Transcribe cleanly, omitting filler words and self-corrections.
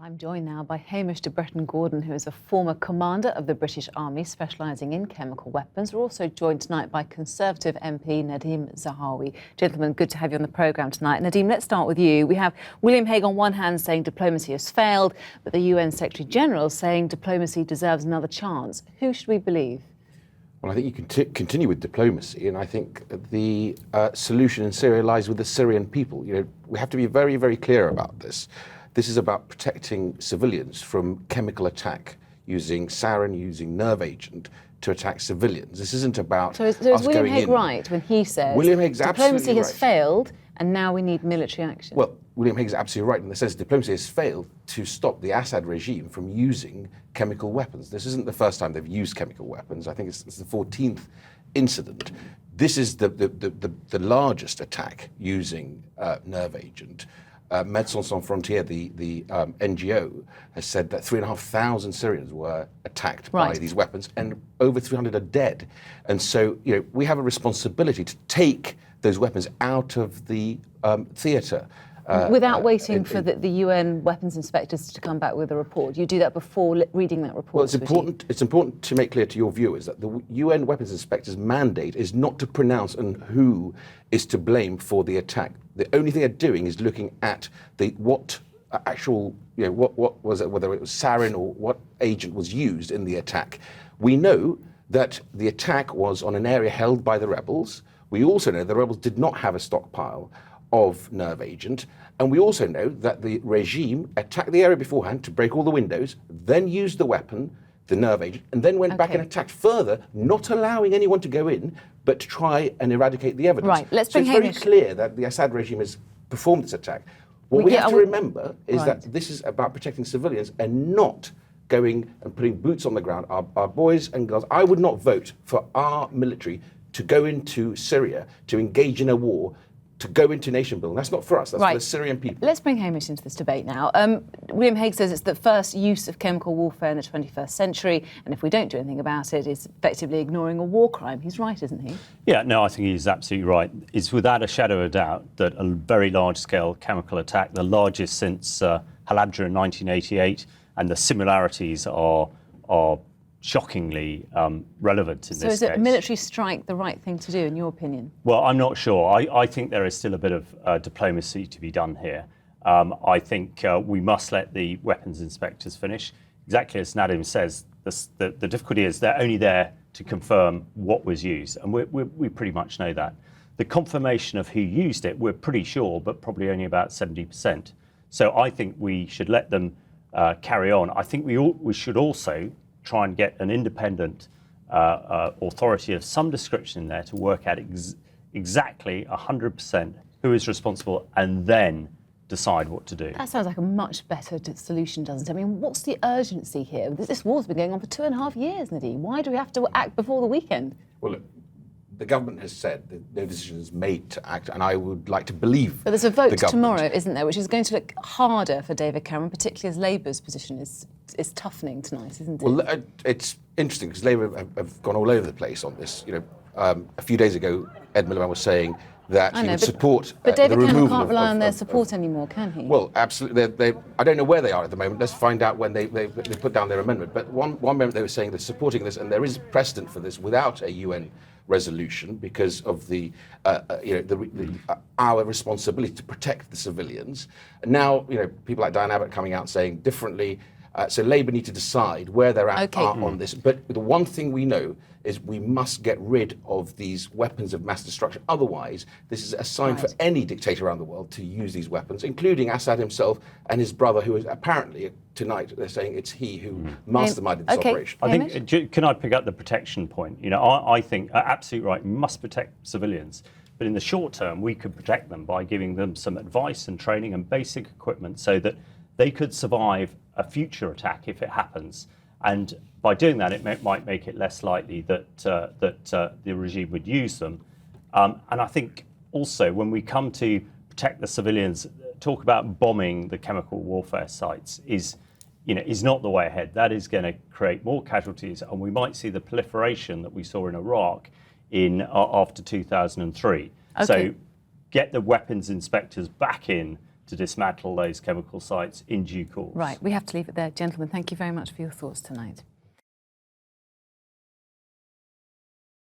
I'm joined now by Hamish de Bretton-Gordon, who is a former commander of the British Army specialising in chemical weapons. We're also joined tonight by Conservative MP Nadheem Zahawi. Gentlemen, good to have you on the programme tonight. Nadheem, let's start with you. We have William Hague on one hand saying diplomacy has failed, but the UN Secretary-General saying diplomacy deserves another chance. Who should we believe? Well, I think you can continue with diplomacy, and I think the solution in Syria lies with the Syrian people. We have to be very, very clear about this. This is about protecting civilians from chemical attack using sarin, using nerve agent to attack civilians. This isn't about So is William Hague right when he says diplomacy has failed and now we need military action? Well, William Hague is absolutely right in the sense diplomacy has failed to stop the Assad regime from using chemical weapons. This isn't the first time they've used chemical weapons. I think it's the 14th incident. This is the largest attack using nerve agent. Médecins Sans Frontières, the NGO, has said that 3,500 Syrians were attacked by these weapons, and over 300 are dead. And so, we have a responsibility to take those weapons out of the theatre. Without waiting for the UN weapons inspectors to come back with a report. You do that before reading that report. Well, it's important to make clear to your viewers that the UN weapons inspectors' mandate is not to pronounce on who is to blame for the attack. The only thing they're doing is looking at what was it, whether it was sarin or what agent was used in the attack. We know that the attack was on an area held by the rebels. We also know the rebels did not have a stockpile of nerve agent, and we also know that the regime attacked the area beforehand to break all the windows, then used the weapon, the nerve agent, and then went back and attacked further, not allowing anyone to go in, but to try and eradicate the evidence. Right, let's bring so it's very clear that the Assad regime has performed this attack. What we have to remember is that this is about protecting civilians and not going and putting boots on the ground. Our boys and girls, I would not vote for our military to go into Syria, to engage in a war, to go into nation building. That's not for us, that's for the Syrian people. Let's bring Hamish into this debate now. William Hague says it's the first use of chemical warfare in the 21st century, and if we don't do anything about it, it's effectively ignoring a war crime. He's right, isn't he? Yeah, no, I think he's absolutely right. It's without a shadow of a doubt that a very large-scale chemical attack, the largest since Halabja in 1988, and the similarities are shockingly relevant in this case. So is a military strike the right thing to do, in your opinion? Well, I'm not sure. I think there is still a bit of diplomacy to be done here. I think we must let the weapons inspectors finish. Exactly as Nadheem says, the difficulty is they're only there to confirm what was used, and we pretty much know that. The confirmation of who used it, we're pretty sure, but probably only about 70%. So I think we should let them carry on. I think we should also try and get an independent authority of some description in there to work out exactly 100% who is responsible and then decide what to do. That sounds like a much better solution, doesn't it? I mean, what's the urgency here? This war's been going on for 2.5 years, Nadheem. Why do we have to act before the weekend? Well, look, the government has said that no decision is made to act, and I would like to believe. But there's a vote tomorrow, isn't there, which is going to look harder for David Cameron, particularly as Labour's position is toughening tonight, isn't it? Well, it's interesting because Labour have gone all over the place on this. A few days ago, Ed Miliband was saying that he would support but David the removal Cameron can't rely on their support anymore, can he? Well, absolutely. I don't know where they are at the moment. Let's find out when they put down their amendment. But one moment they were saying they're supporting this, and there is precedent for this without a UN resolution because of our responsibility to protect the civilians. And now, people like Diane Abbott coming out saying differently. So Labour need to decide where they're at on this. But the one thing we know is we must get rid of these weapons of mass destruction. Otherwise, this is a sign for any dictator around the world to use these weapons, including Assad himself and his brother, who is apparently, tonight, they're saying it's he who masterminded this operation. I think, can I pick up the protection point? I think, absolutely right, we must protect civilians. But in the short term, we could protect them by giving them some advice and training and basic equipment so that they could survive a future attack if it happens. And by doing that, it might make it less likely that the regime would use them. And I think also when we come to protect the civilians, talk about bombing the chemical warfare sites is not the way ahead. That is going to create more casualties, and we might see the proliferation that we saw in Iraq after 2003. So get the weapons inspectors back in to dismantle those chemical sites in due course. Right, we have to leave it there. Gentlemen, thank you very much for your thoughts tonight.